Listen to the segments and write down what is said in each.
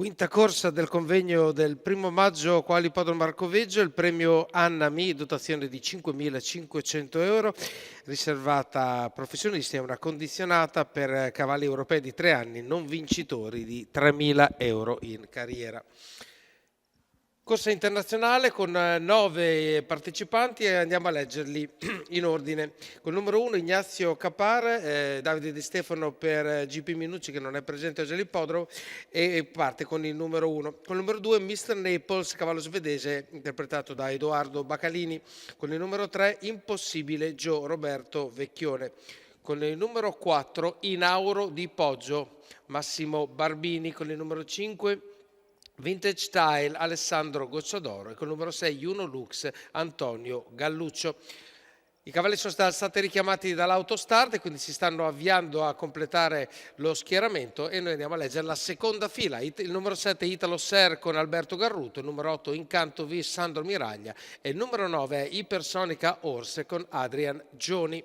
Quinta corsa del convegno del 1° maggio qua all'Ippodromo Marcoveggio, il premio Anna Mi, dotazione di 5.500 euro, riservata a professionisti e una condizionata per cavalli europei di 3 anni, non vincitori di 3.000 euro in carriera. Corsa internazionale con 9 partecipanti e andiamo a leggerli in ordine. Col numero 1 Ignazio Capar, Davide Di Stefano per GP Minucci che non è presente oggi all'ippodromo e parte con il numero 1. Con il numero 2 Mr. Naples, cavallo svedese interpretato da Edoardo Bacalini. Con il numero 3 Impossibile Joe, Roberto Vecchione. Con il numero 4 Inauro di Poggio, Massimo Barbini. Con il numero 5 Vintage Style, Alessandro Gocciadoro, e con il numero 6 Juno Lux, Antonio Galluccio. I cavalli sono stati richiamati dall'autostart e quindi si stanno avviando a completare lo schieramento e noi andiamo a leggere la seconda fila. Il numero 7 Italo Ser con Alberto Garruto, il numero 8 Incanto V Sandro Miraglia e il numero 9 è Ipersonica Horse con Adrian Gioni.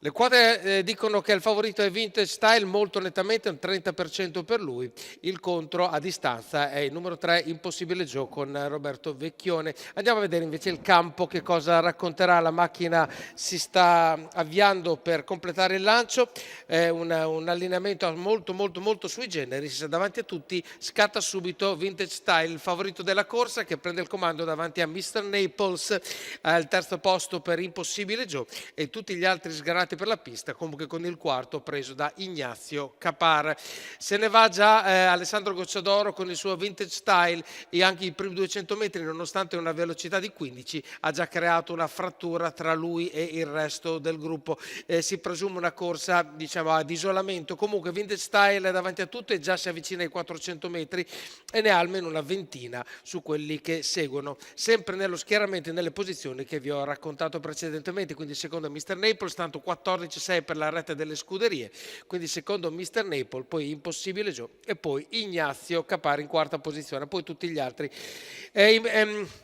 Le quote dicono che il favorito è Vintage Style molto nettamente, un 30% per lui. Il contro a distanza è il numero 3 Impossibile Joe con Roberto Vecchione. Andiamo a vedere invece il campo, che cosa racconterà. La macchina si sta avviando per completare il lancio, è un allineamento molto sui generis. Davanti a tutti scatta subito Vintage Style, il favorito della corsa, che prende il comando davanti a Mr. Naples, al terzo posto per Impossibile Joe e tutti gli altri sgarati per la pista, comunque con il quarto preso da Ignazio Capar. Se ne va già Alessandro Gocciadoro con il suo Vintage Style e anche i primi 200 metri, nonostante una velocità di 15, ha già creato una frattura tra lui e il resto del gruppo. Si presume una corsa, diciamo, ad isolamento. Comunque Vintage Style è davanti a tutto e già si avvicina ai 400 metri e ne ha almeno una ventina su quelli che seguono, sempre nello schieramento e nelle posizioni che vi ho raccontato precedentemente. Quindi secondo Mr. Naples, tanto 14-6 per la rete delle scuderie, quindi secondo Mr. Naples, poi Impossibile Joe e poi Ignazio Capari in quarta posizione, poi tutti gli altri.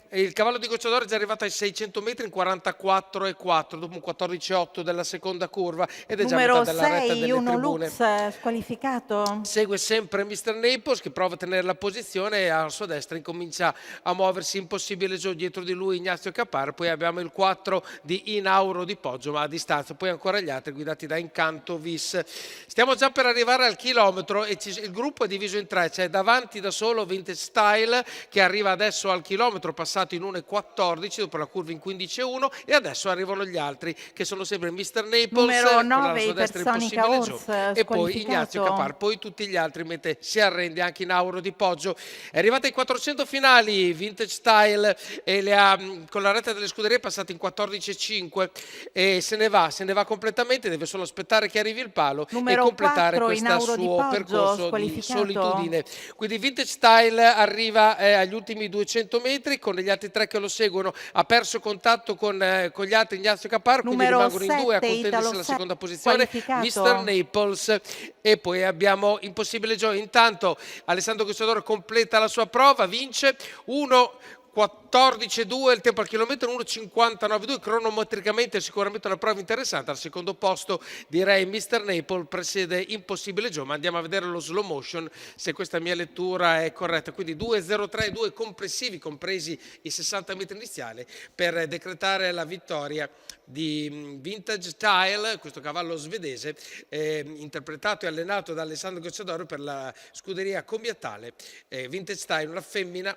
Il cavallo di Gocciadoro è già arrivato ai 600 metri in 44,4 dopo un 14,8 della seconda curva ed è già a metà della retta delle Numero 6, Juno tribune. Lux, squalificato. Segue sempre Mr. Naples che prova a tenere la posizione e a sua destra incomincia a muoversi Impossibile Joe, dietro di lui Ignazio Capar, poi abbiamo il 4 di Inauro di Poggio ma a distanza, poi ancora gli altri guidati da Incanto Vis. Stiamo già per arrivare al chilometro e il gruppo è diviso in tre, c'è davanti da solo Vintage Style che arriva adesso al chilometro passato in 1,14 dopo la curva in 15,1 e adesso arrivano gli altri che sono sempre Mr. Naples Numero con 9, alla sua destra Ipersonica Impossibile Horse, Joe e poi Ignazio Capar, poi tutti gli altri mentre si arrende anche Inauro di Poggio. È arrivata ai 400 finali Vintage Style e le ha con la retta delle scuderie passate in 14,5 e se ne va completamente, deve solo aspettare che arrivi il palo numero e completare 4, questo Inauro di suo Poggio, percorso di squalificato. solitudine. Quindi Vintage Style arriva agli ultimi 200 metri con gli altri tre che lo seguono, ha perso contatto con gli altri Ignazio Capar, quindi Numero rimangono in due a 7, contendersi Italo la Ser, seconda posizione squalificato. Mr. Naples e poi abbiamo Impossibile Joe. Intanto Alessandro Gocciadoro completa la sua prova, vince 1:14,2 il tempo al chilometro, 1:59,2 cronometricamente, sicuramente una prova interessante. Al secondo posto direi Mr. Naples, precede Impossibile Joe, ma andiamo a vedere lo slow motion se questa mia lettura è corretta. Quindi 2:03,2 complessivi, compresi i 60 metri iniziali, per decretare la vittoria di Vintage Style, questo cavallo svedese interpretato e allenato da Alessandro Gocciadoro per la scuderia combiatale. Vintage Style, una femmina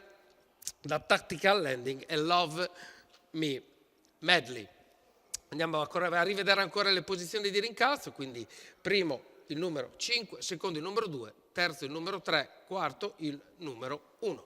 da Tactical Landing e Love Me Medley. Andiamo a rivedere ancora le posizioni di rincalzo, quindi primo il numero 5, secondo il numero 2, terzo il numero 3, quarto il numero 1.